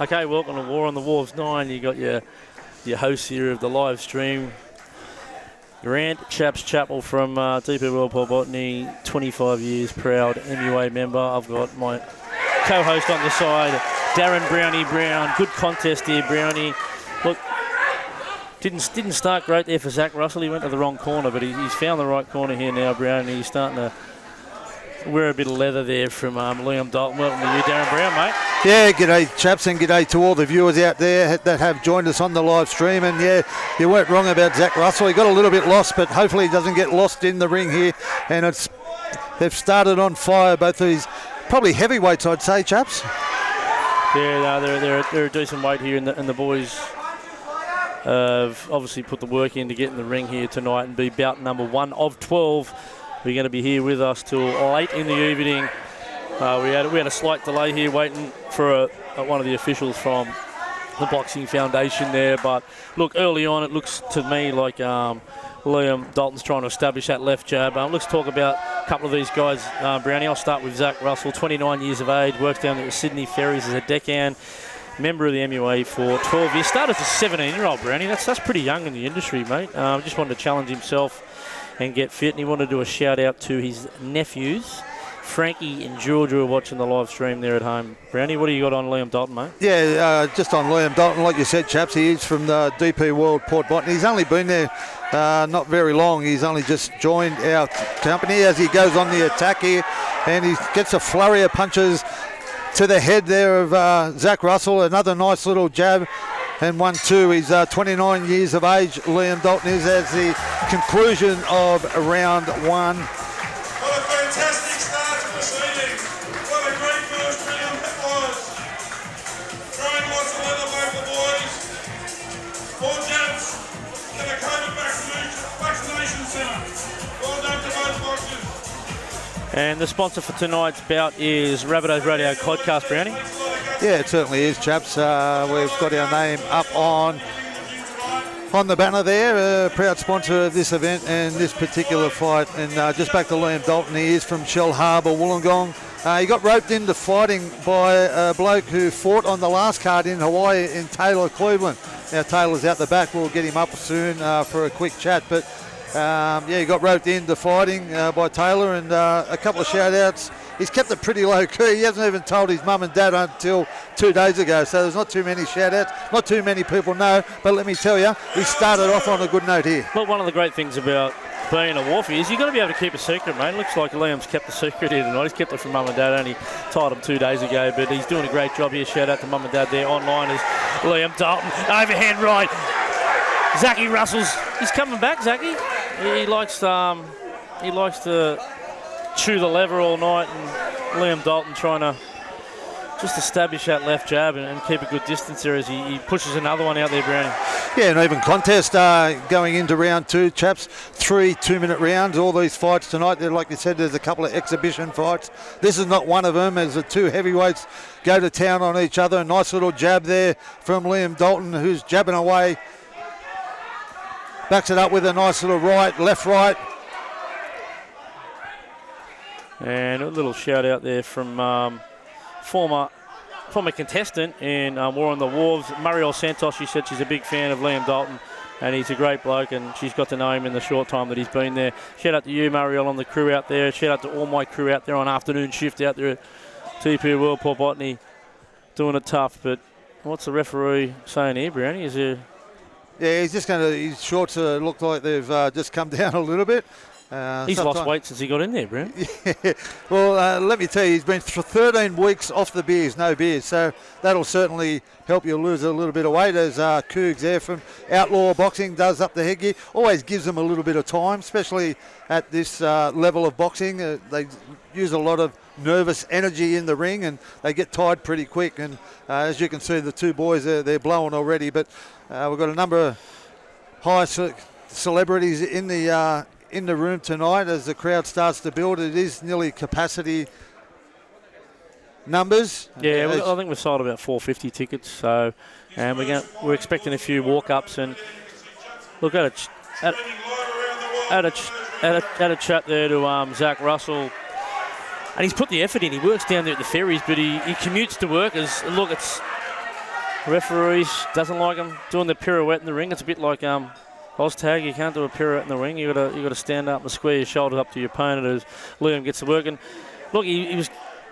Okay, welcome to War on the Wharves 9. You got your host here of the live stream, Grant Chaps Chappell from DP World Port Botany, 25 years, proud MUA member. I've got my co-host on the side, Darren Brownie Brown. Good contest here, Brownie. Look, didn't start great there for Zack Russell. He went to the wrong corner, but he's found the right corner here now, Brownie. He's starting to wear a bit of leather there from Liam Dalton. Welcome to you, Darren Brown, mate. Yeah, g'day chaps, and g'day to all the viewers out there that have joined us on the live stream. And yeah, you weren't wrong about Zack Russell. He got a little bit lost, but hopefully he doesn't get lost in the ring here. And they've started on fire, both of these probably heavyweights, I'd say, chaps. Yeah, no, they're a decent weight here, and the boys have obviously put the work in to get in the ring here tonight and be bout number 1 of 12. We're going to be here with us till late in the evening. We had a slight delay here waiting for one of the officials from the Boxing Foundation there. But look, early on it looks to me like Liam Dalton's trying to establish that left jab. Let's talk about a couple of these guys. Brownie, I'll start with Zack Russell, 29 years of age, works down there at Sydney Ferries as a deckhand. Member of the MUA for 12 years. Started as a 17-year-old, Brownie. That's pretty young in the industry, mate. Just wanted to challenge himself and get fit, and he wanted to do a shout-out to his nephews, Frankie and George, who are watching the live stream there at home. Brownie, what do you got on Liam Dalton, mate? Yeah, just on Liam Dalton, like you said, chaps, he is from the DP World Port Botany. He's only been there not very long. He's only just joined our company as he goes on the attack here, and he gets a flurry of punches to the head there of Zack Russell. Another nice little jab, and 1-2. He's 29 years of age, Liam Dalton is, as the conclusion of round 1. What a fantastic start to this evening. What a great first round that was. Throwing lots of leather, both the boys. 4 jabs and a COVID vaccination centre. Well done to both boxers. And the sponsor for tonight's bout is Rabbitohs Radio Podcast, Brownie. Yeah, it certainly is, chaps. We've got our name up on the banner there, a proud sponsor of this event and this particular fight. And just back to Liam Dalton, he is from Shell Harbour, Wollongong. He got roped into fighting by a bloke who fought on the last card in Hawaii in Taylor, Cleveland. Now Taylor's out the back, we'll get him up soon for a quick chat. But yeah, he got roped into fighting by Taylor, and a couple of shout-outs. He's kept it pretty low-key. He hasn't even told his mum and dad until 2 days ago, so there's not too many shout-outs. Not too many people know, but let me tell you, we started off on a good note here. Well, one of the great things about being a Wharfie is you've got to be able to keep a secret, mate. It looks like Liam's kept the secret here tonight. He's kept it from mum and dad, only told him 2 days ago, but he's doing a great job here. Shout-out to mum and dad there online as Liam Dalton. Overhand right. Zacky Russell's, he's coming back, Zacky. He likes to chew the lever all night, and Liam Dalton trying to just establish that left jab and keep a good distance there as he pushes another one out there, Brownie. Yeah, an even contest going into round 2, chaps. 3 2-minute rounds. All these fights tonight, they're, like you said, there's a couple of exhibition fights. This is not one of them, as the 2 heavyweights go to town on each other. A nice little jab there from Liam Dalton, who's jabbing away. Backs it up with a nice little right, left right. And a little shout out there from former contestant in War on the Wharves, Mariel Santos. She said she's a big fan of Liam Dalton, and he's a great bloke, and she's got to know him in the short time that he's been there. Shout out to you, Mariel, on the crew out there. Shout out to all my crew out there on afternoon shift out there at TP World Port Botany, doing it tough. But what's the referee saying here, Brownie? Is there... Yeah, he's just going to. His shorts look like they've just come down a little bit. He's lost weight since he got in there, Brent. Yeah. Well, let me tell you, he's been for 13 weeks off the beers, no beers. So that'll certainly help you lose a little bit of weight, as Cougs there from Outlaw Boxing does up the headgear. Always gives them a little bit of time, especially at this level of boxing. They use a lot of nervous energy in the ring, and they get tired pretty quick. And as you can see, the 2 boys, they're blowing already. But we've got a number of high celebrities in the room tonight as the crowd starts to build. It is nearly capacity numbers. Yeah, I think we've sold about 450 tickets. So, and we're expecting a few walk-ups. And look at a chat there to Zack Russell. And he's put the effort in. He works down there at the ferries, but he commutes to work. Look, Referees doesn't like them doing the pirouette in the ring. It's a bit like Oztag. You can't do a pirouette in the ring. You got to stand up and square your shoulders up to your opponent as Liam gets to work. And look, he was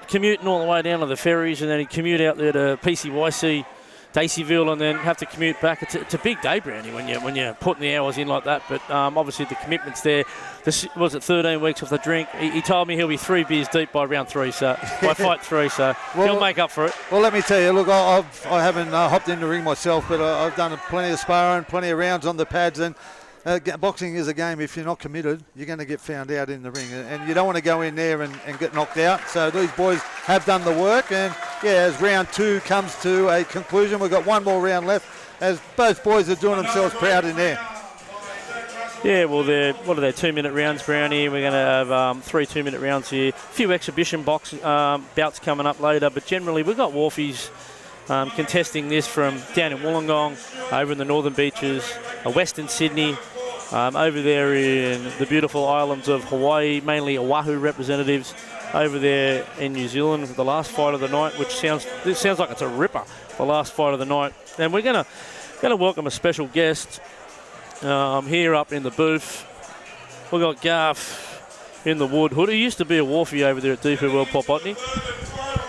commuting all the way down to the ferries, and then he'd commute out there to PCYC, Daceyville, and then have to commute back. It's a big day, Brownie, when you're putting the hours in like that. But obviously the commitment's there. Was it 13 weeks off the drink? He told me he'll be 3 beers deep by round 3, so by fight 3, so he'll make up for it. Well, let me tell you, look, I haven't hopped in the ring myself, but I've done plenty of sparring, plenty of rounds on the pads, and boxing is a game. If you're not committed, you're going to get found out in the ring, and you don't want to go in there and get knocked out. So these boys have done the work, and as round 2 comes to a conclusion, we've got one more round left, as both boys are doing themselves proud in there. Yeah, well, what are they, 2-minute rounds, Brownie? We're going to have 3 2-minute rounds here. A few exhibition bouts coming up later, but generally we've got Wharfies contesting this from down in Wollongong, over in the Northern Beaches, Western Sydney, over there in the beautiful islands of Hawaii, mainly Oahu representatives, over there in New Zealand for the last fight of the night, which sounds like it's a ripper, the last fight of the night. And we're going to welcome a special guest here up in the booth. We've got Garth in the Wood Hood. He used to be a Wharfie over there at DP World Popotney,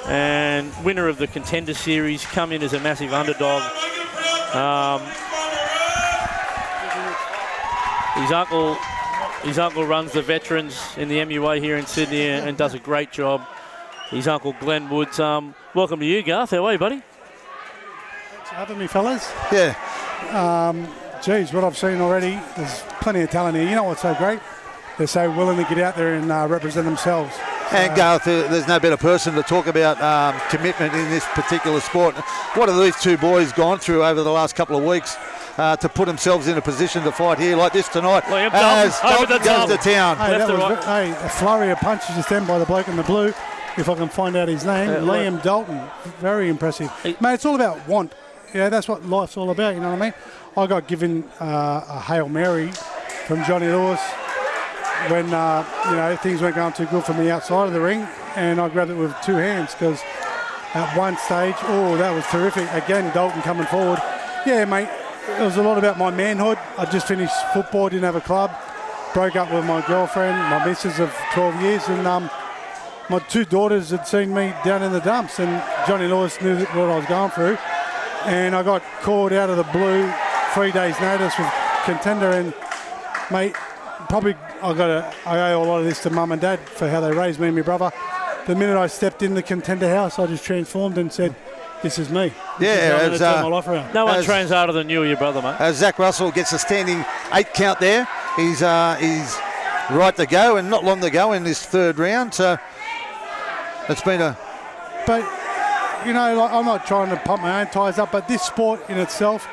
and winner of the Contender Series, come in as a massive underdog. His uncle runs the veterans in the MUA here in Sydney and does a great job. His uncle Glenn Woods. Welcome to you, Garth. How are you, buddy? Thanks for having me, fellas. Yeah. Geez, what I've seen already, there's plenty of talent here. You know what's so great? They're so willing to get out there and represent themselves. And Garth, there's no better person to talk about commitment in this particular sport. What have these two boys gone through over the last couple of weeks to put themselves in a position to fight here like this tonight? As Dalton goes to town. Hey, a flurry of punches just then by the bloke in the blue, if I can find out his name. Liam Dalton. Very impressive. Mate, it's all about want. Yeah, that's what life's all about, you know what I mean? I got given a Hail Mary from Johnny Lewis when things weren't going too good for me outside of the ring, and I grabbed it with 2 hands because at one stage, that was terrific. Again, Dalton coming forward. Yeah, mate, it was a lot about my manhood. I just finished football, didn't have a club, broke up with my girlfriend, my missus of 12 years, and my 2 daughters had seen me down in the dumps, and Johnny Lewis knew what I was going through, and I got called out of the blue 3 days notice with Contender, and mate, probably I owe a lot of this to mum and dad for how they raised me and my brother. The minute I stepped in the Contender house, I just transformed and said, this is me. Yeah, turn my life around. No one trains harder than you or your brother, mate. As Zack Russell gets a standing 8 count there, he's right to go, and not long to go in this 3rd round. So it's been a... But, I'm not trying to pump my own tyres up, but this sport in itself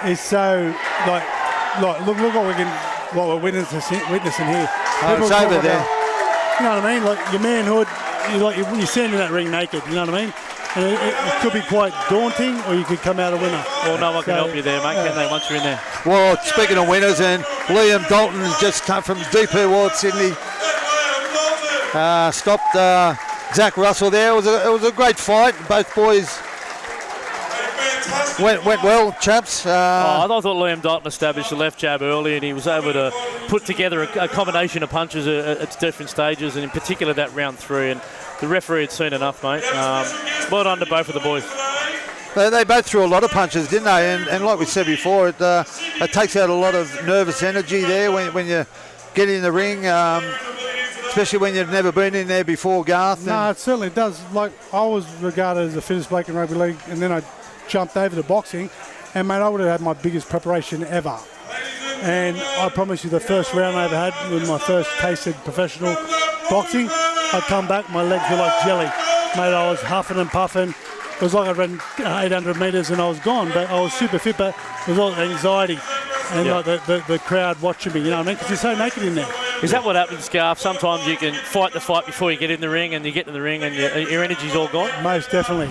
is so, look what we're witnessing here. It's over there. You know what I mean? Like your manhood, you're standing in that ring naked, you know what I mean? And it could be quite daunting, or you could come out a winner. Well, no one can help you there, mate, can they, once you're in there? Well, speaking of winners, and Liam Dalton has just come from DP World Sydney. Stopped Zack Russell there. It was a great fight. Both boys went well, chaps. I thought Liam Dalton established the left jab early, and he was able to put together a combination of punches at different stages, and in particular that round 3. And the referee had seen enough, mate. Well done to both of the boys. They both threw a lot of punches, didn't they? And like we said before, it takes out a lot of nervous energy there when you get in the ring, especially when you've never been in there before, Garth. No, it certainly does. Like, I was regarded as the fittest bloke in rugby league, and then I jumped over to boxing, and mate, I would have had my biggest preparation ever. And I promise you, the first round I ever had with my first tasted professional boxing, I'd come back, my legs were like jelly. Mate, I was huffing and puffing. It was like I'd run 800 metres and I was gone, but I was super fit, but it was all anxiety and like the crowd watching me, you know what I mean? Because you're so naked in there. Is that what happens, Garth? Sometimes you can fight the fight before you get in the ring, and you get in the ring and your energy's all gone? Most definitely.